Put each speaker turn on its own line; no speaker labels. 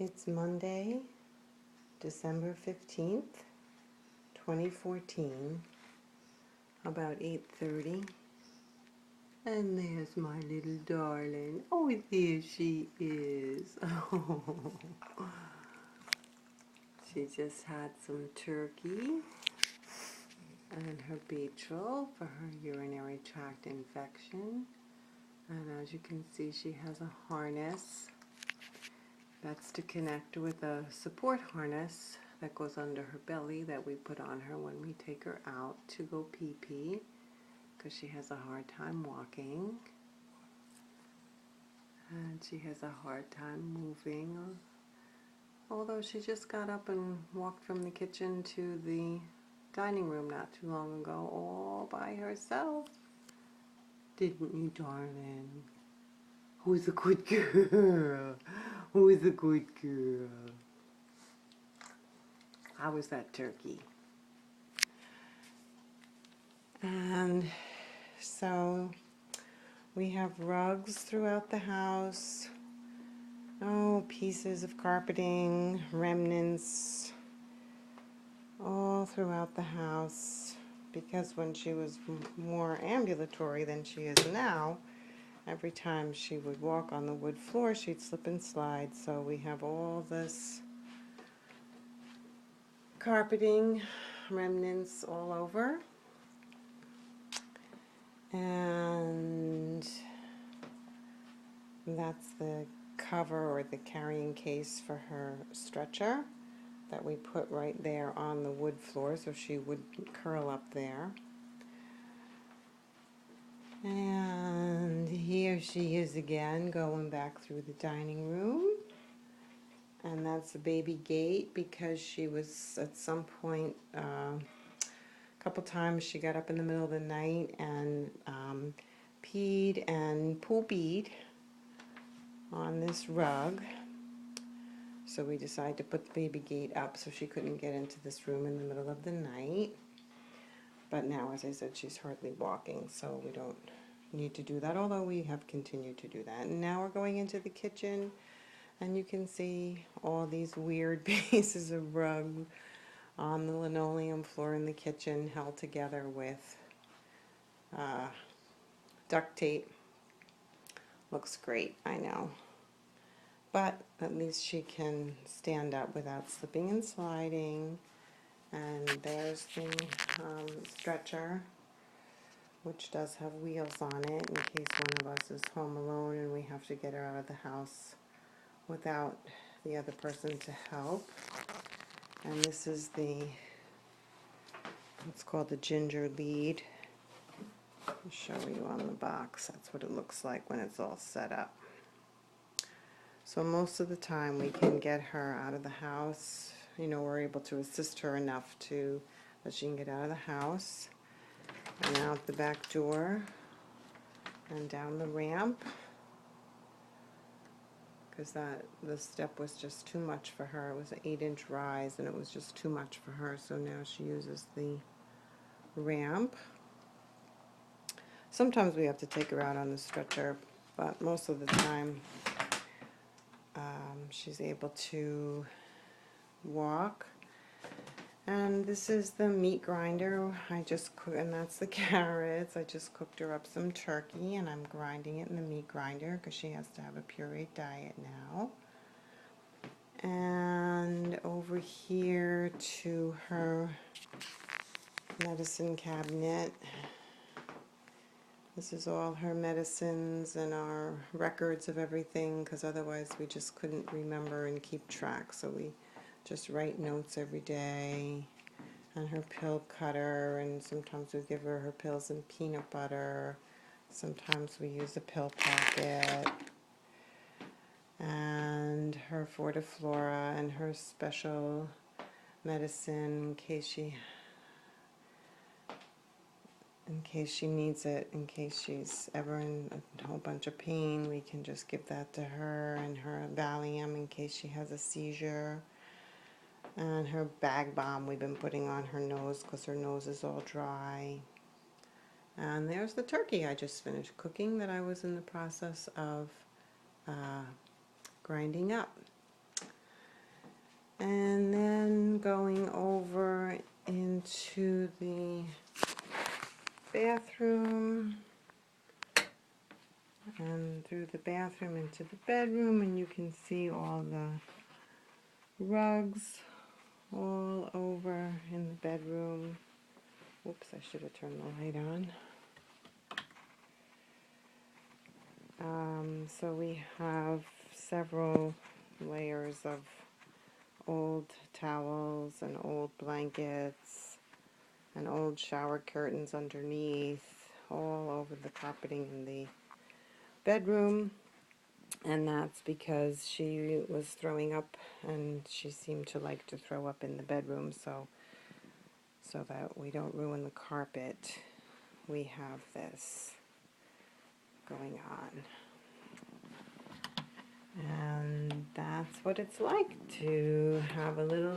It's Monday, December 15th, 2014, about 8:30. And there's my little darling. Oh, there she is. Oh, she just had some turkey and her Baytril for her urinary tract infection. And as you can see, she has a harness. That's to connect with a support harness that goes under her belly that we put on her when we take her out to go pee-pee, because she has a hard time walking and she has a hard time moving, although she just got up and walked from the kitchen to the dining room not too long ago all by herself. Didn't you, darling? Who's a good girl? Who's a good girl? How was that turkey? And so we have rugs throughout the house. Oh, pieces of carpeting, remnants, all throughout the house. Because when she was more ambulatory than she is now, every time she would walk on the wood floor, she'd slip and slide. So we have all this carpeting, remnants all over. And that's the cover or the carrying case for her stretcher that we put right there on the wood floor so she would curl up there. And here she is again, going back through the dining room. And that's the baby gate, because she was at some point, a couple times she got up in the middle of the night and peed and poopied on this rug. So we decided to put the baby gate up so she couldn't get into this room in the middle of the night. But now, as I said, she's hardly walking, so we don't need to do that, although we have continued to do that. And now we're going into the kitchen, and you can see all these weird pieces of rug on the linoleum floor in the kitchen, held together with duct tape. Looks great, I know. But at least she can stand up without slipping and sliding. And there's the stretcher, which does have wheels on it in case one of us is home alone and we have to get her out of the house without the other person to help. And this is it's called the ginger lead. I'll show you on the box. That's what it looks like when it's all set up. So most of the time we can get her out of the house. You know, we're able to assist her enough that she can get out of the house and out the back door and down the ramp, because the step was just too much for her. It was an 8-inch rise and it was just too much for her, so now she uses the ramp. Sometimes we have to take her out on the stretcher, but most of the time she's able to walk. And this is the meat grinder. And that's the carrots. I just cooked her up some turkey and I'm grinding it in the meat grinder because she has to have a pureed diet now. And over here to her medicine cabinet. This is all her medicines and our records of everything, because otherwise we just couldn't remember and keep track. So we just write notes every day. And her pill cutter, and sometimes we give her her pills in peanut butter. Sometimes we use a pill packet. And her Fortiflora and her special medicine in case she needs it, in case she's ever in a whole bunch of pain, we can just give that to her, and her Valium in case she has a seizure, and her bag balm we've been putting on her nose because her nose is all dry. And there's the turkey I just finished cooking that I was in the process of grinding up. And then going over into the bathroom, and through the bathroom into the bedroom, and you can see all the rugs all over in the bedroom. Oops, I should have turned the light on. So we have several layers of old towels and old blankets and old shower curtains underneath, all over the carpeting in the bedroom. And that's because she was throwing up, and she seemed to like to throw up in the bedroom, so that we don't ruin the carpet, we have this going on. And that's what it's like to have a little